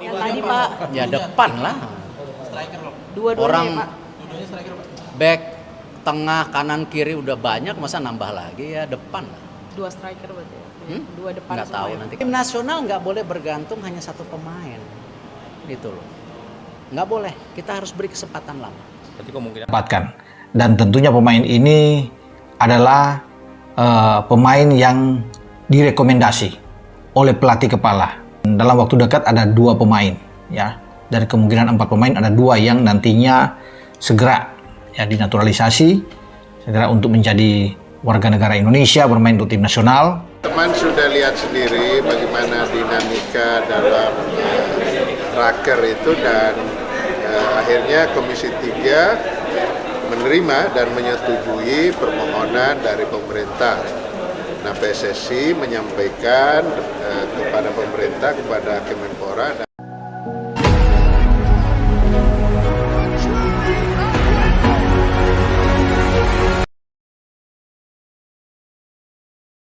Yang tadi Pak, Ya depan lah. dua-duanya Orang ya Pak. back, tengah, kanan, kiri udah banyak, masa nambah lagi ya depan lah. Dua striker berarti ya. Dua depan Nggak semua tahu ya. nanti. Tim nasional nggak boleh bergantung hanya satu pemain. Gitu loh. Nggak boleh, kita harus beri kesempatan lama. Berarti kemungkinan Dapatkan. Dan tentunya pemain ini adalah pemain yang direkomendasi oleh pelatih kepala. Dalam waktu dekat ada 2 pemain, ya. Dari kemungkinan 4 pemain ada 2 yang nantinya segera ya dinaturalisasi, segera untuk menjadi warga negara Indonesia bermain untuk tim nasional. Teman sudah lihat sendiri bagaimana dinamika dalam raker itu dan akhirnya Komisi 3 menerima dan menyetujui permohonan dari pemerintah. Nah, PSSI menyampaikan kepada pemerintah, kepada Kemenpora.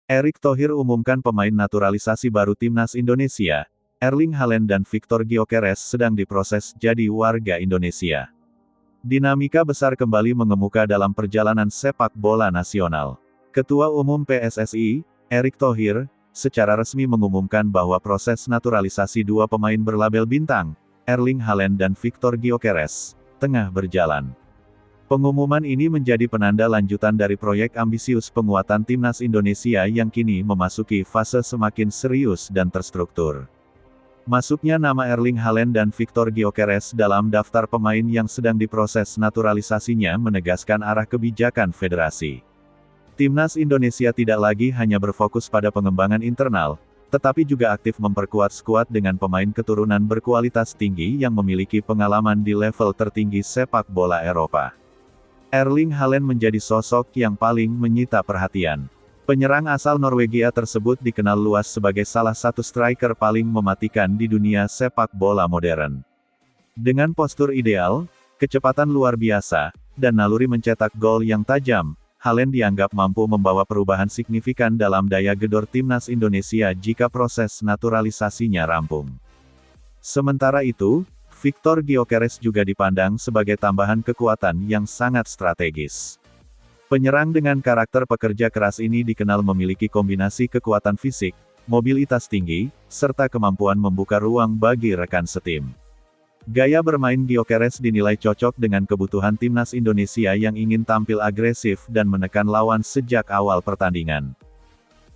Erick Thohir umumkan pemain naturalisasi baru Timnas Indonesia, Erling Haaland dan Victor Gyökeres sedang diproses jadi warga Indonesia. Dinamika besar kembali mengemuka dalam perjalanan sepak bola nasional. Ketua Umum PSSI, Erick Thohir, secara resmi mengumumkan bahwa proses naturalisasi 2 pemain berlabel bintang, Erling Haaland dan Victor Gyökeres, tengah berjalan. Pengumuman ini menjadi penanda lanjutan dari proyek ambisius penguatan Timnas Indonesia yang kini memasuki fase semakin serius dan terstruktur. Masuknya nama Erling Haaland dan Victor Gyökeres dalam daftar pemain yang sedang diproses naturalisasinya menegaskan arah kebijakan federasi. Timnas Indonesia tidak lagi hanya berfokus pada pengembangan internal, tetapi juga aktif memperkuat skuad dengan pemain keturunan berkualitas tinggi yang memiliki pengalaman di level tertinggi sepak bola Eropa. Erling Haaland menjadi sosok yang paling menyita perhatian. Penyerang asal Norwegia tersebut dikenal luas sebagai salah satu striker paling mematikan di dunia sepak bola modern. Dengan postur ideal, kecepatan luar biasa, dan naluri mencetak gol yang tajam, Haaland dianggap mampu membawa perubahan signifikan dalam daya gedor Timnas Indonesia jika proses naturalisasinya rampung. Sementara itu, Victor Gyökeres juga dipandang sebagai tambahan kekuatan yang sangat strategis. Penyerang dengan karakter pekerja keras ini dikenal memiliki kombinasi kekuatan fisik, mobilitas tinggi, serta kemampuan membuka ruang bagi rekan setim. Gaya bermain Gyökeres dinilai cocok dengan kebutuhan Timnas Indonesia yang ingin tampil agresif dan menekan lawan sejak awal pertandingan.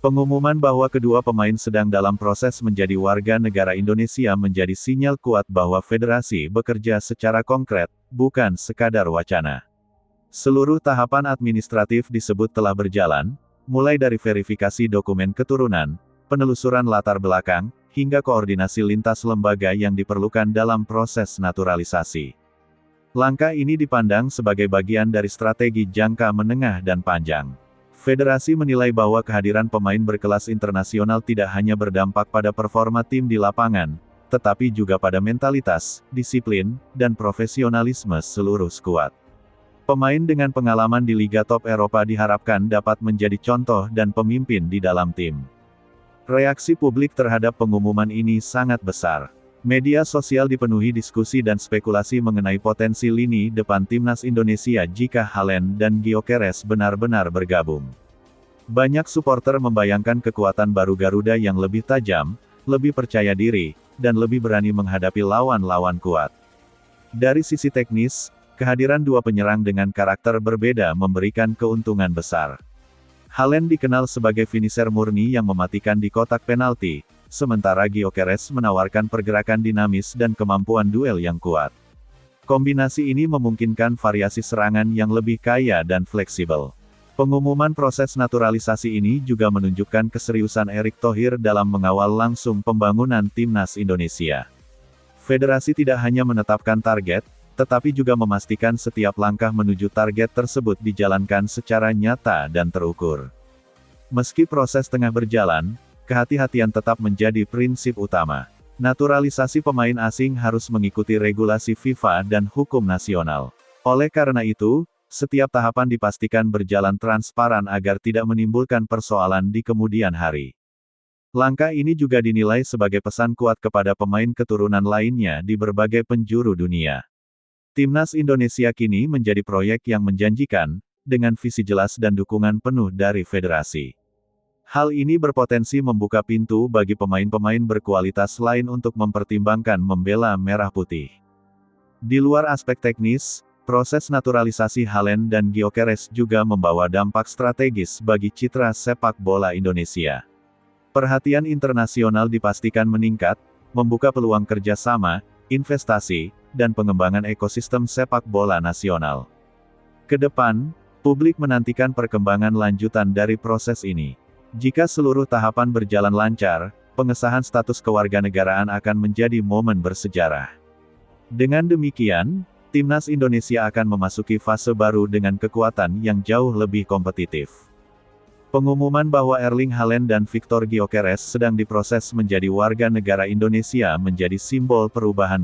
Pengumuman bahwa kedua pemain sedang dalam proses menjadi warga negara Indonesia menjadi sinyal kuat bahwa federasi bekerja secara konkret, bukan sekadar wacana. Seluruh tahapan administratif disebut telah berjalan, mulai dari verifikasi dokumen keturunan, penelusuran latar belakang, hingga koordinasi lintas lembaga yang diperlukan dalam proses naturalisasi. Langkah ini dipandang sebagai bagian dari strategi jangka menengah dan panjang. Federasi menilai bahwa kehadiran pemain berkelas internasional tidak hanya berdampak pada performa tim di lapangan, tetapi juga pada mentalitas, disiplin, dan profesionalisme seluruh skuad. Pemain dengan pengalaman di Liga Top Eropa diharapkan dapat menjadi contoh dan pemimpin di dalam tim. Reaksi publik terhadap pengumuman ini sangat besar. Media sosial dipenuhi diskusi dan spekulasi mengenai potensi lini depan Timnas Indonesia jika Haaland dan Gyökeres benar-benar bergabung. Banyak supporter membayangkan kekuatan baru Garuda yang lebih tajam, lebih percaya diri, dan lebih berani menghadapi lawan-lawan kuat. Dari sisi teknis, kehadiran 2 penyerang dengan karakter berbeda memberikan keuntungan besar. Haaland dikenal sebagai finisher murni yang mematikan di kotak penalti, sementara Gyökeres menawarkan pergerakan dinamis dan kemampuan duel yang kuat. Kombinasi ini memungkinkan variasi serangan yang lebih kaya dan fleksibel. Pengumuman proses naturalisasi ini juga menunjukkan keseriusan Erick Thohir dalam mengawal langsung pembangunan Timnas Indonesia. Federasi tidak hanya menetapkan target, tetapi juga memastikan setiap langkah menuju target tersebut dijalankan secara nyata dan terukur. Meski proses tengah berjalan, kehati-hatian tetap menjadi prinsip utama. Naturalisasi pemain asing harus mengikuti regulasi FIFA dan hukum nasional. Oleh karena itu, setiap tahapan dipastikan berjalan transparan agar tidak menimbulkan persoalan di kemudian hari. Langkah ini juga dinilai sebagai pesan kuat kepada pemain keturunan lainnya di berbagai penjuru dunia. Timnas Indonesia kini menjadi proyek yang menjanjikan, dengan visi jelas dan dukungan penuh dari federasi. Hal ini berpotensi membuka pintu bagi pemain-pemain berkualitas lain untuk mempertimbangkan membela merah putih. Di luar aspek teknis, proses naturalisasi Haaland dan Gyökeres juga membawa dampak strategis bagi citra sepak bola Indonesia. Perhatian internasional dipastikan meningkat, membuka peluang kerjasama, investasi, dan pengembangan ekosistem sepak bola nasional. Kedepan, publik menantikan perkembangan lanjutan dari proses ini. Jika seluruh tahapan berjalan lancar, pengesahan status kewarganegaraan akan menjadi momen bersejarah. Dengan demikian, Timnas Indonesia akan memasuki fase baru dengan kekuatan yang jauh lebih kompetitif. Pengumuman bahwa Erling Haaland dan Viktor Gyökeres sedang diproses menjadi warga negara Indonesia menjadi simbol perubahan